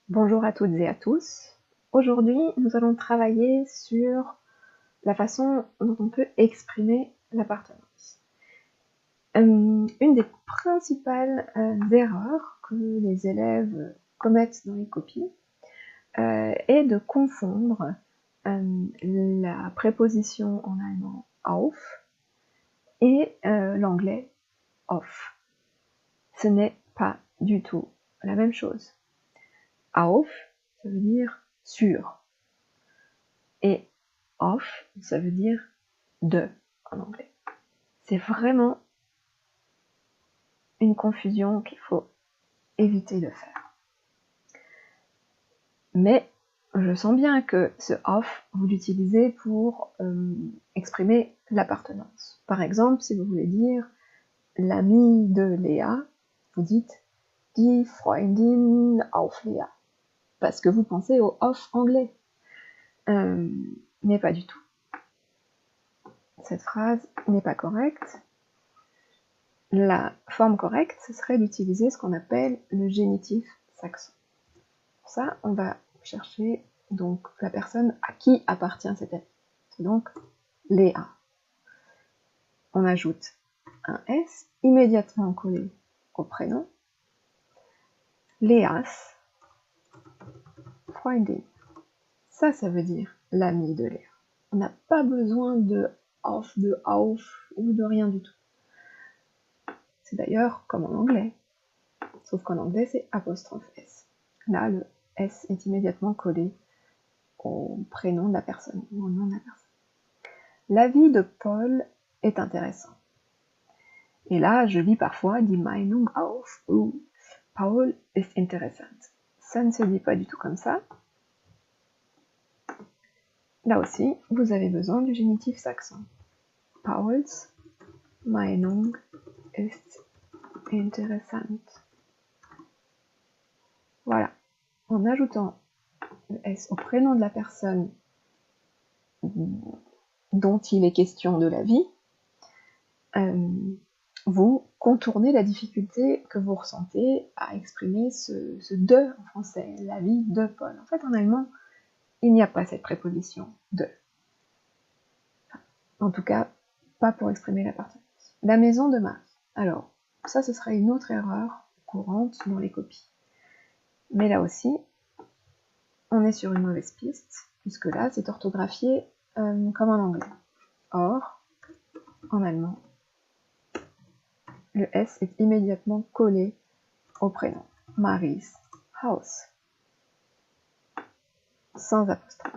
Bonjour à toutes et à tous. Aujourd'hui, nous allons travailler sur la façon dont on peut exprimer l'appartenance. Une des principales erreurs que les élèves commettent dans les copies est de confondre la préposition en allemand auf et l'anglais off. Ce n'est pas du tout la même chose. Auf, ça veut dire sur. Et off, ça veut dire de en anglais. C'est vraiment une confusion qu'il faut éviter de faire. Mais je sens bien que ce off, vous l'utilisez pour exprimer l'appartenance. Par exemple, si vous voulez dire l'ami de Léa, vous dites die Freundin auf Léa, parce que vous pensez au off anglais. Mais pas du tout. Cette phrase n'est pas correcte. La forme correcte, ce serait d'utiliser ce qu'on appelle le génitif saxon. Pour ça, on va chercher donc la personne à qui appartient cet ami. C'est donc Léa. On ajoute un S immédiatement collé au prénom. Léas Freundin. Ça veut dire l'ami de Léa. On n'a pas besoin de auf ou de rien du tout. C'est d'ailleurs comme en anglais. Sauf qu'en anglais, c'est apostrophe S. Là, le S est immédiatement collé au prénom de la personne, ou au nom de la personne. L'avis de Paul est intéressant. Et là, je lis parfois die Meinung auf ou Paul ist interessant. Ça ne se dit pas du tout comme ça. Là aussi, vous avez besoin du génitif saxon. Pauls Meinung ist interessant. Voilà. En ajoutant le S au prénom de la personne dont il est question de la vie, vous contournez la difficulté que vous ressentez à exprimer ce de en français, la vie de Paul. En fait, en allemand, il n'y a pas cette préposition de. En tout cas, pas pour exprimer l'appartenance. La maison de Marie. Alors, ça, ce serait une autre erreur courante dans les copies. Mais là aussi, on est sur une mauvaise piste, puisque là, c'est orthographié comme en anglais. Or, en allemand, le S est immédiatement collé au prénom. Maries Haus. Sans apostrophe.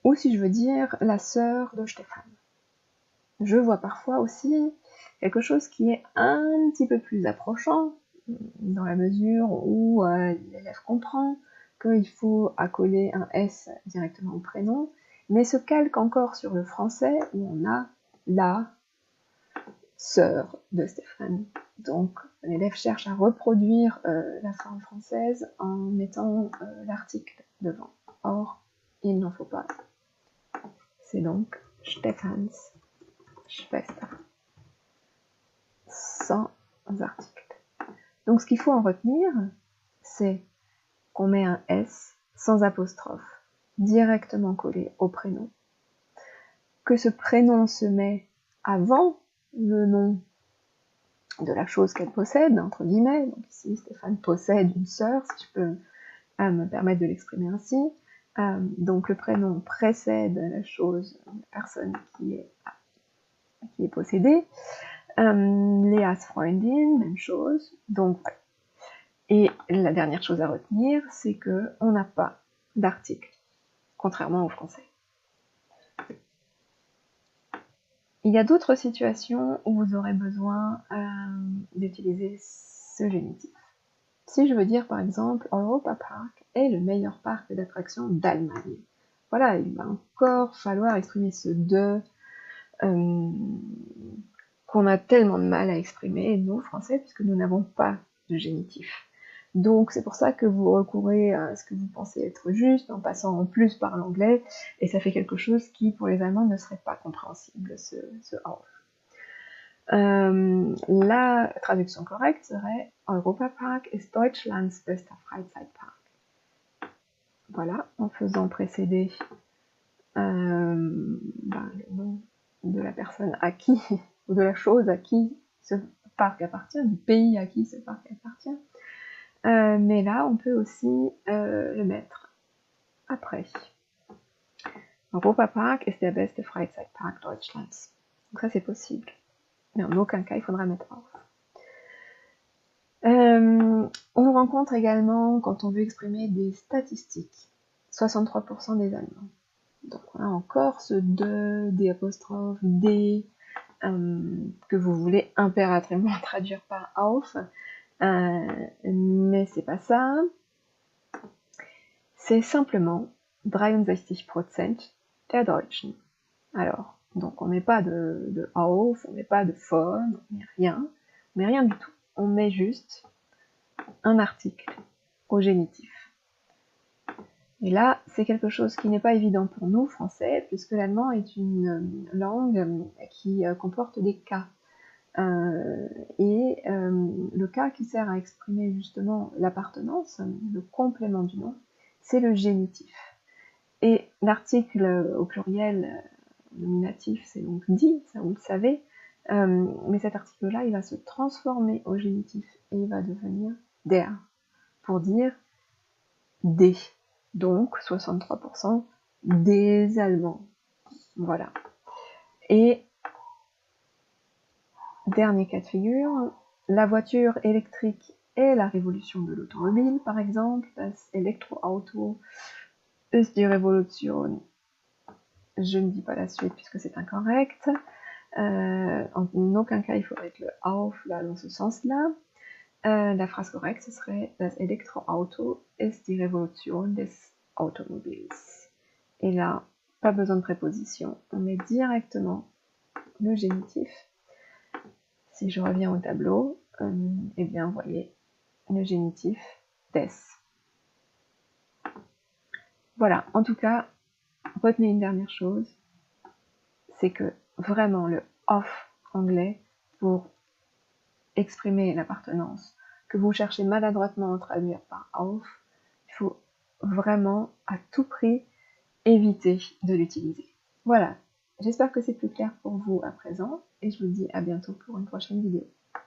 Ou si je veux dire la sœur de Stéphane. Je vois parfois aussi quelque chose qui est un petit peu plus approchant, dans la mesure où l'élève comprend qu'il faut accoler un S directement au prénom, mais se calque encore sur le français où on a la sœur de Stéphane. Donc l'élève cherche à reproduire la forme française en mettant l'article devant. Or, il n'en faut pas. C'est donc Stephans Schwester. Sans article. Donc ce qu'il faut en retenir, c'est qu'on met un S sans apostrophe directement collé au prénom, que ce prénom se met avant le nom de la chose qu'elle possède, entre guillemets. Donc ici, Stéphane possède une sœur, si je peux me permettre de l'exprimer ainsi. Donc le prénom précède la chose, la personne qui est possédée. Léas Freundin, même chose. Donc voilà. Et la dernière chose à retenir, c'est qu'on n'a pas d'article, contrairement au français. Il y a d'autres situations où vous aurez besoin d'utiliser ce génitif. Si je veux dire par exemple Europa Park est le meilleur parc d'attractions d'Allemagne. Voilà, il va encore falloir exprimer ce de qu'on a tellement de mal à exprimer, nous, français, puisque nous n'avons pas de génitif. Donc c'est pour ça que vous recourez à ce que vous pensez être juste, en passant en plus par l'anglais, et ça fait quelque chose qui, pour les Allemands, ne serait pas compréhensible, ce off. La traduction correcte serait Europapark ist Deutschlands bester Freizeitpark. Voilà, en faisant précéder le nom de la personne à qui, ou de la chose à qui ce parc appartient, du pays à qui ce parc appartient. Mais là, on peut aussi le mettre après. Europapark ist der beste Freizeitpark Deutschlands. Donc ça, c'est possible. Mais en aucun cas, il faudra mettre auf. On le rencontre également quand on veut exprimer des statistiques. 63% des Allemands. Donc on a encore ce de, des apostrophes, des, que vous voulez impérativement traduire par auf. Mais c'est pas ça. C'est simplement 63% der Deutschen. Alors, donc on met pas de auf, on met pas de von, on met rien du tout. On met juste un article au génitif. Et là, c'est quelque chose qui n'est pas évident pour nous, Français, puisque l'allemand est une langue qui comporte des cas. Le cas qui sert à exprimer justement l'appartenance, le complément du nom, c'est le génitif. Et l'article au pluriel nominatif, c'est donc die, ça vous le savez, mais cet article-là, il va se transformer au génitif et il va devenir der, pour dire des. Donc 63% des Allemands. Voilà. Et dernier cas de figure, la voiture électrique et la révolution de l'automobile, par exemple. Das Elektroauto ist die Revolution. Je ne dis pas la suite puisque c'est incorrect. En aucun cas, il faudrait que le auf là dans ce sens-là. La phrase correcte, ce serait Das Elektroauto ist die Revolution des Automobils. Et là, pas besoin de préposition, on met directement le génitif. Si je reviens au tableau, eh bien, vous voyez le génitif des. Voilà, en tout cas, retenez une dernière chose, c'est que vraiment le off anglais, pour exprimer l'appartenance, que vous cherchez maladroitement à traduire par auf, il faut vraiment à tout prix éviter de l'utiliser. Voilà, j'espère que c'est plus clair pour vous à présent et je vous dis à bientôt pour une prochaine vidéo.